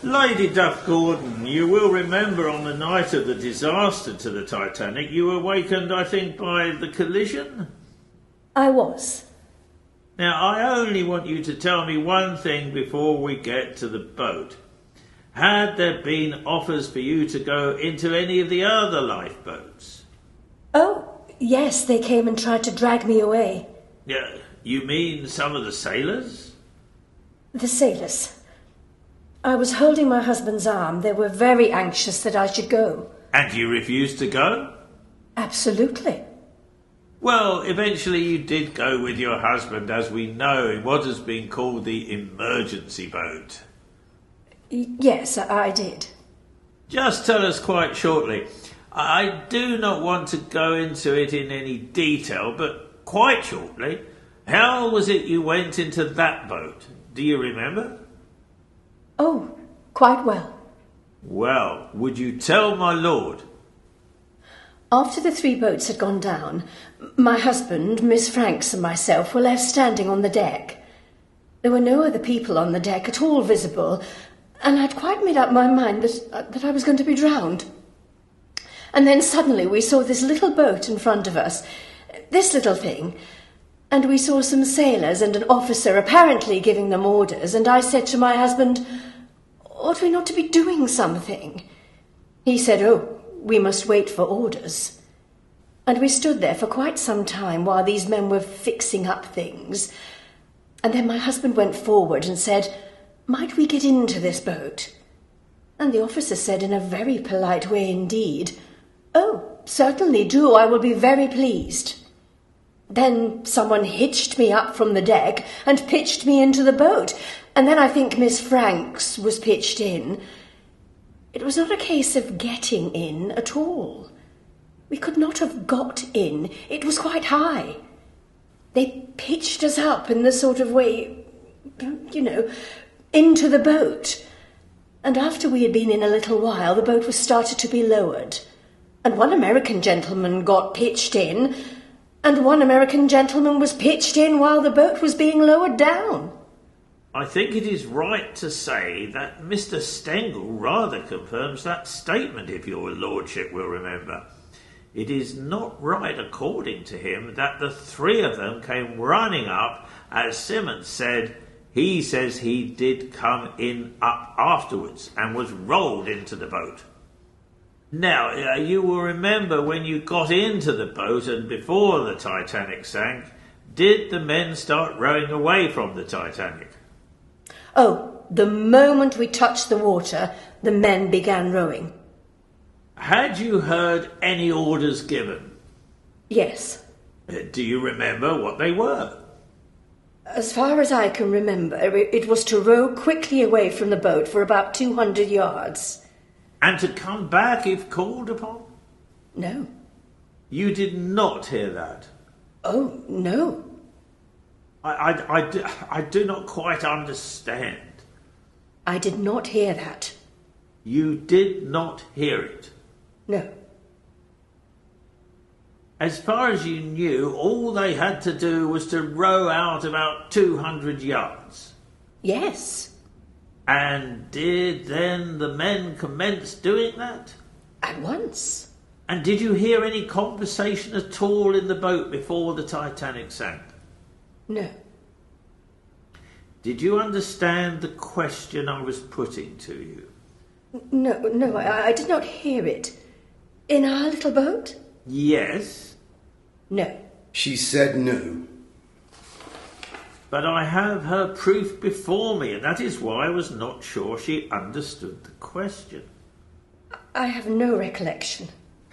Lady Duff-Gordon, you will remember on the night of the disaster to the Titanic, you were awakened, I think, by the collision? I was. Now, I only want you to tell me one thing before we get to the boat. Had there been offers for you to go into any of the other lifeboats? Oh, yes, they came and tried to drag me away. Yeah, you mean some of the sailors? The sailors. I was holding my husband's arm. They were very anxious that I should go. And you refused to go? Absolutely. Well, eventually you did go with your husband, as we know, in what has been called the emergency boat. Yes, I did. Just tell us quite shortly. I do not want to go into it in any detail, but quite shortly, how was it you went into that boat? Do you remember? Oh, quite well. Well, would you tell my lord? After the 3 boats had gone down, my husband, Miss Franks and myself were left standing on the deck. There were no other people on the deck at all visible, and I'd quite made up my mind that I was going to be drowned. And then suddenly we saw this little boat in front of us, this little thing, and we saw some sailors and an officer apparently giving them orders, and I said to my husband, ought we not to be doing something? He said, oh, we must wait for orders. And we stood there for quite some time while these men were fixing up things. And then my husband went forward and said, might we get into this boat? And the officer said in a very polite way indeed, oh, certainly do, I will be very pleased. Then someone hitched me up from the deck and pitched me into the boat, and then I think Miss Franks was pitched in. It was not a case of getting in at all. We could not have got in. It was quite high. They pitched us up in the sort of way, into the boat. And after we had been in a little while, the boat was started to be lowered. And one American gentleman got pitched in, and one American gentleman was pitched in while the boat was being lowered down. I think it is right to say that Mr. Stengel rather confirms that statement, if your lordship will remember. It is not right, according to him, that the 3 of them came running up, as Simmons said. He says he did come in up afterwards and was rolled into the boat. Now, you will remember when you got into the boat and before the Titanic sank, did the men start rowing away from the Titanic? Oh, the moment we touched the water, the men began rowing. Had you heard any orders given? Yes. Do you remember what they were? As far as I can remember, it was to row quickly away from the boat for about 200 yards. And to come back if called upon? No. You did not hear that? Oh, no. I do not quite understand. I did not hear that. You did not hear it? No. As far as you knew, all they had to do was to row out about 200 yards? Yes. And did then the men commence doing that? At once. And did you hear any conversation at all in the boat before the Titanic sank? No. Did you understand the question I was putting to you? No, I did not hear it. In our little boat? Yes. No. She said no. But I have her proof before me, and that is why I was not sure she understood the question. I have no recollection.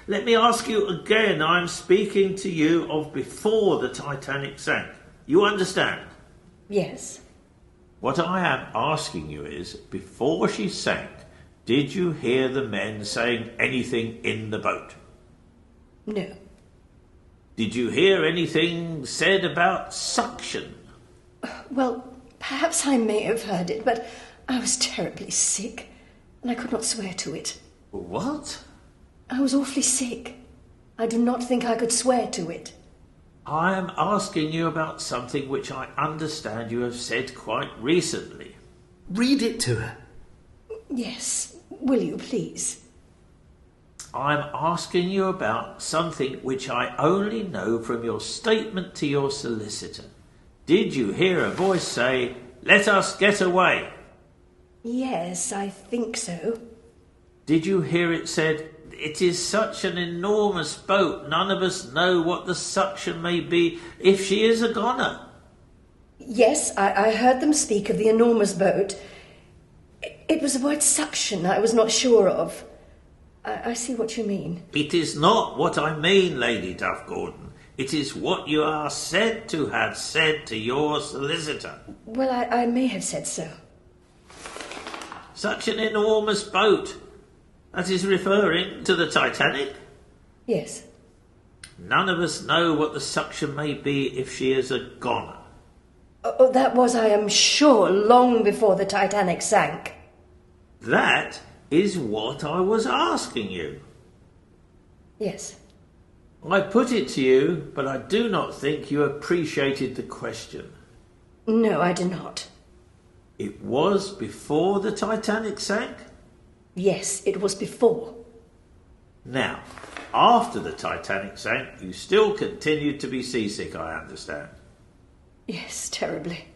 Let me ask you again. I'm speaking to you of before the Titanic sank. You understand? Yes. What I am asking you is, before she sank, did you hear the men saying anything in the boat? No. Did you hear anything said about suction? Well, perhaps I may have heard it, but I was terribly sick, and I could not swear to it. What? I was awfully sick. I do not think I could swear to it. I am asking you about something which I understand you have said quite recently. Read it to her. Yes, will you, please? I'm asking you about something which I only know from your statement to your solicitor. Did you hear a voice say, "Let us get away"? Yes, I think so. Did you hear it said, "It is such an enormous boat, none of us know what the suction may be if she is a goner"? Yes, I heard them speak of the enormous boat. It was the word suction I was not sure of. I see what you mean. It is not what I mean, Lady Duff-Gordon. It is what you are said to have said to your solicitor. Well, I may have said so. Such an enormous boat. That is referring to the Titanic? Yes. None of us know what the suction may be if she is a goner. Oh, that was, I am sure, long before the Titanic sank. That is what I was asking you. Yes. I put it to you, but I do not think you appreciated the question. No, I do not. It was before the Titanic sank? Yes, it was before. Now, after the Titanic sank, you still continued to be seasick, I understand. Yes, terribly.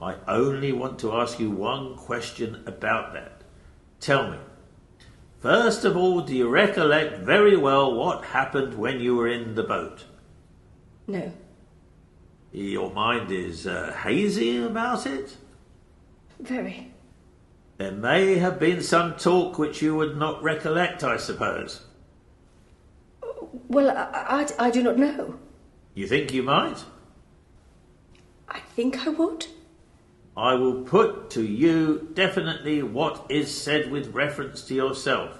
I only want to ask you one question about that. Tell me, first of all, do you recollect very well what happened when you were in the boat? No. Your mind is hazy about it? Very. There may have been some talk which you would not recollect, I suppose. Well, I do not know. You think you might? I think I would. I will put to you definitely what is said with reference to yourself.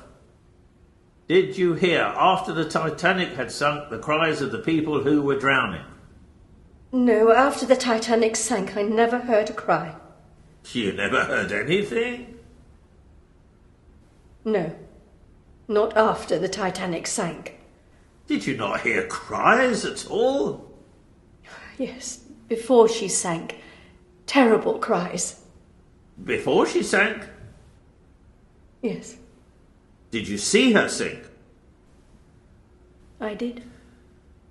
Did you hear, after the Titanic had sunk, the cries of the people who were drowning? No, after the Titanic sank, I never heard a cry. You never heard anything? No, not after the Titanic sank. Did you not hear cries at all? Yes, before she sank. Terrible cries. Before she sank? Yes, Did you see her sink? I did.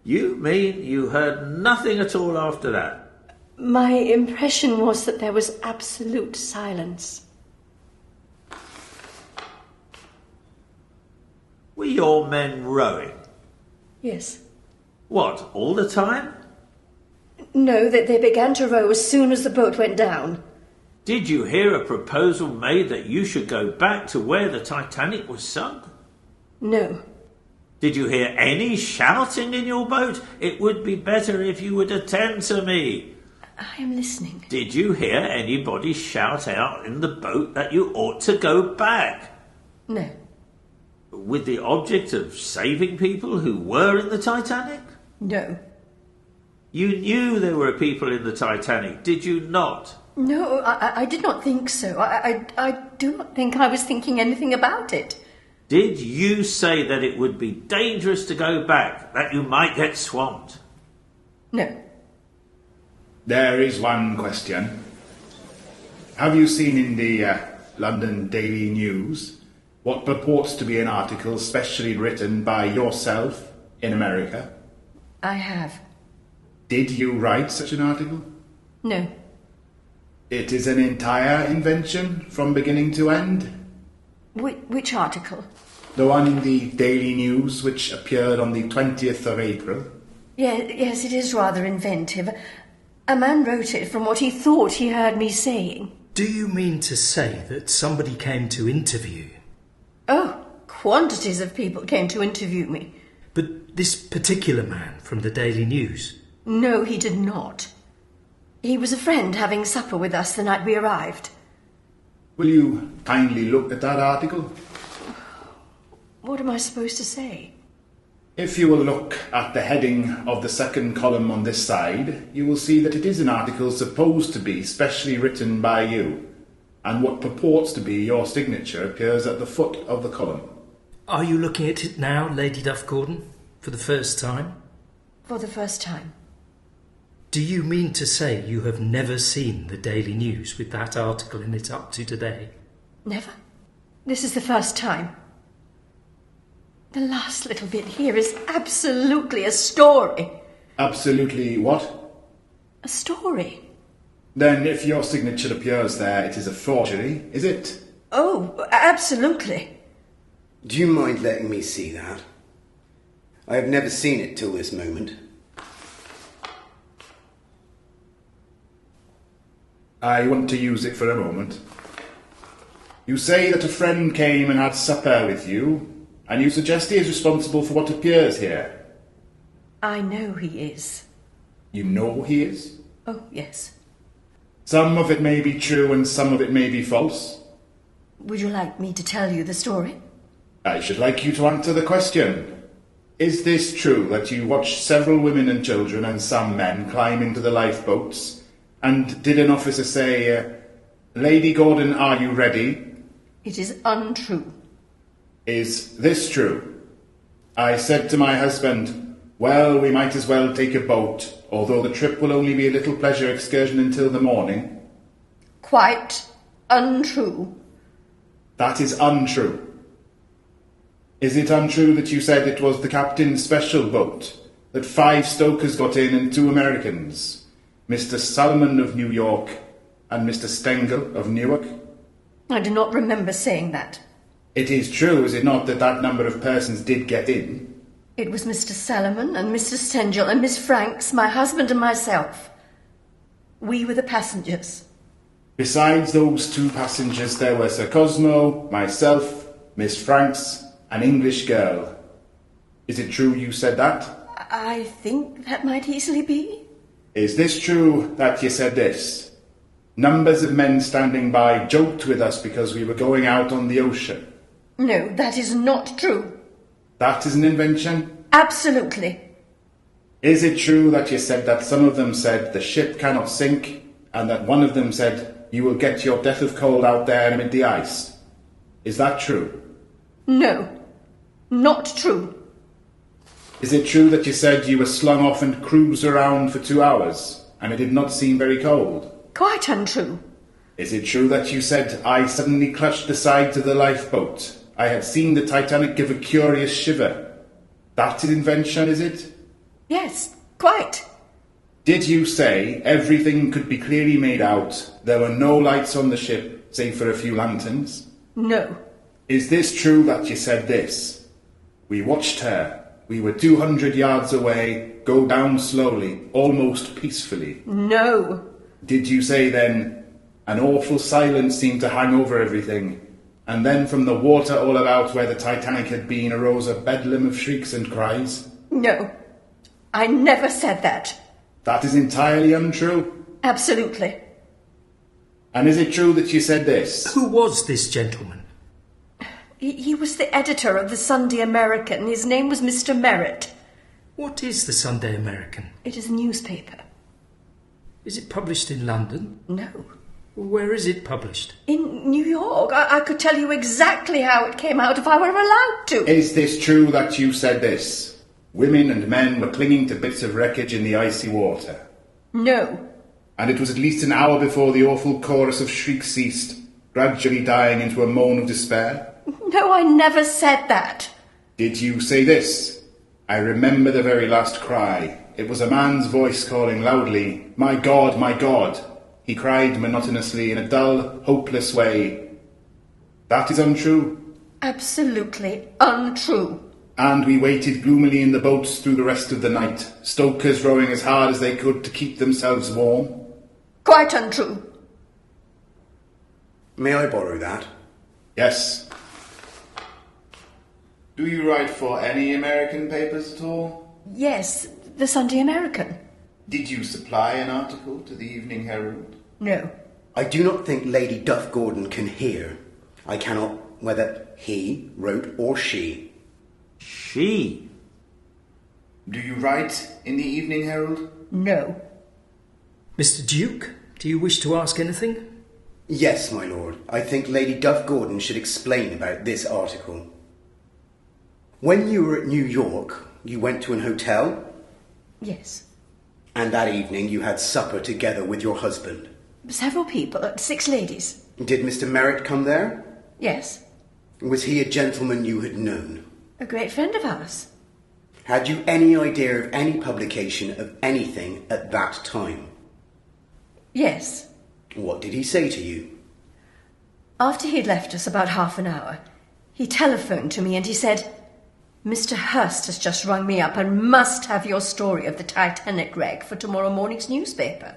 You mean you heard nothing at all after that? My impression was that there was absolute silence. Were your men rowing? Yes. What, all the time? No, that they began to row as soon as the boat went down. Did you hear a proposal made that you should go back to where the Titanic was sunk? No. Did you hear any shouting in your boat? It would be better if you would attend to me. I am listening. Did you hear anybody shout out in the boat that you ought to go back? No. With the object of saving people who were in the Titanic? No. You knew there were people in the Titanic, did you not? No, I did not think so. I do not think I was thinking anything about it. Did you say that it would be dangerous to go back, that you might get swamped? No. There is one question. Have you seen in the London Daily News what purports to be an article specially written by yourself in America? I have. Did you write such an article? No. It is an entire invention from beginning to end? Which article? The one in the Daily News which appeared on the 20th of April? Yes, it is rather inventive. A man wrote it from what he thought he heard me saying. Do you mean to say that somebody came to interview you? Oh, quantities of people came to interview me. But this particular man from the Daily News? No, he did not. He was a friend having supper with us the night we arrived. Will you kindly look at that article? What am I supposed to say? If you will look at the heading of the second column on this side, you will see that it is an article supposed to be specially written by you, and what purports to be your signature appears at the foot of the column. Are you looking at it now, Lady Duff-Gordon, for the first time? For the first time. Do you mean to say you have never seen the Daily News with that article in it up to today? Never. This is the first time. The last little bit here is absolutely a story. Absolutely what? A story. Then if your signature appears there, it is a forgery, is it? Oh, absolutely. Do you mind letting me see that? I have never seen it till this moment. I want to use it for a moment. You say that a friend came and had supper with you, and you suggest he is responsible for what appears here. I know he is. You know he is? Oh, yes. Some of it may be true and some of it may be false. Would you like me to tell you the story? I should like you to answer the question. Is this true that you watched several women and children and some men climb into the lifeboats, and did an officer say, Lady Gordon, are you ready? It is untrue. Is this true? I said to my husband, well, we might as well take a boat, although the trip will only be a little pleasure excursion until the morning. Quite untrue. That is untrue. Is it untrue that you said it was the captain's special boat, that 5 stokers got in and 2 Americans, Mr. Salmon of New York and Mr. Stengel of Newark? I do not remember saying that. It is true, is it not, that that number of persons did get in? It was Mr. Salomon and Mr. Stengel and Miss Franks, my husband and myself. We were the passengers. Besides those 2 passengers, there were Sir Cosmo, myself, Miss Franks, an English girl. Is it true you said that? I think that might easily be. Is this true that you said this? Numbers of men standing by joked with us because we were going out on the ocean. No, that is not true. That is an invention? Absolutely. Is it true that you said that some of them said the ship cannot sink, and that one of them said you will get your death of cold out there amid the ice? Is that true? No, not true. Is it true that you said you were slung off and cruised around for 2 hours, and it did not seem very cold? Quite untrue. Is it true that you said I suddenly clutched the sides of the lifeboat? I had seen the Titanic give a curious shiver. That's an invention, is it? Yes, quite. Did you say everything could be clearly made out, there were no lights on the ship, save for a few lanterns? No. Is this true that you said this? We watched her. We were 200 yards away, go down slowly, almost peacefully. No. Did you say then, an awful silence seemed to hang over everything, and then from the water all about where the Titanic had been arose a bedlam of shrieks and cries? No. I never said that. That is entirely untrue? Absolutely. And is it true that you said this? Who was this gentleman? He was the editor of the Sunday American. His name was Mr. Merritt. What is the Sunday American? It is a newspaper. Is it published in London? No. Where is it published? In New York. I could tell you exactly how it came out if I were allowed to. Is this true that you said this? Women and men were clinging to bits of wreckage in the icy water. No. And it was at least an hour before the awful chorus of shrieks ceased, gradually dying into a moan of despair? No, I never said that. Did you say this? I remember the very last cry. It was a man's voice calling loudly, "My God, my God!" He cried monotonously in a dull, hopeless way. That is untrue? Absolutely untrue. And we waited gloomily in the boats through the rest of the night, stokers rowing as hard as they could to keep themselves warm? Quite untrue. May I borrow that? Yes. Do you write for any American papers at all? Yes, the Sunday American. Did you supply an article to the Evening Herald? No. I do not think Lady Duff-Gordon can hear. I cannot whether he wrote or she. She? Do you write in the Evening Herald? No. Mr. Duke, do you wish to ask anything? Yes, my lord. I think Lady Duff-Gordon should explain about this article. When you were at New York, you went to an hotel? Yes. And that evening you had supper together with your husband? Several people, 6 ladies. Did Mr. Merritt come there? Yes. Was he a gentleman you had known? A great friend of ours. Had you any idea of any publication of anything at that time? Yes. What did he say to you? After he'd left us about half an hour, he telephoned to me and he said, "Mr. Hurst has just rung me up and must have your story of the Titanic wreck for tomorrow morning's newspaper."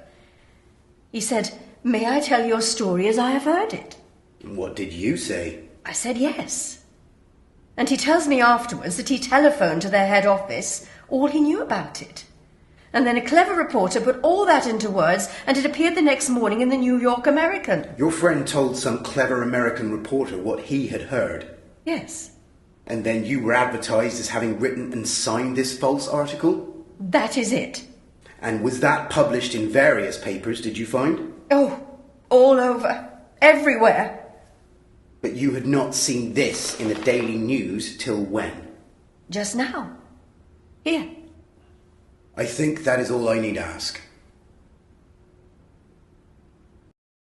He said, "May I tell your story as I have heard it?" What did you say? I said yes. And he tells me afterwards that he telephoned to their head office all he knew about it. And then a clever reporter put all that into words, and it appeared the next morning in the New York American. Your friend told some clever American reporter what he had heard. Yes. And then you were advertised as having written and signed this false article? That is it. And was that published in various papers, did you find? Oh, all over. Everywhere. But you had not seen this in the Daily News till when? Just now. Here. I think that is all I need ask.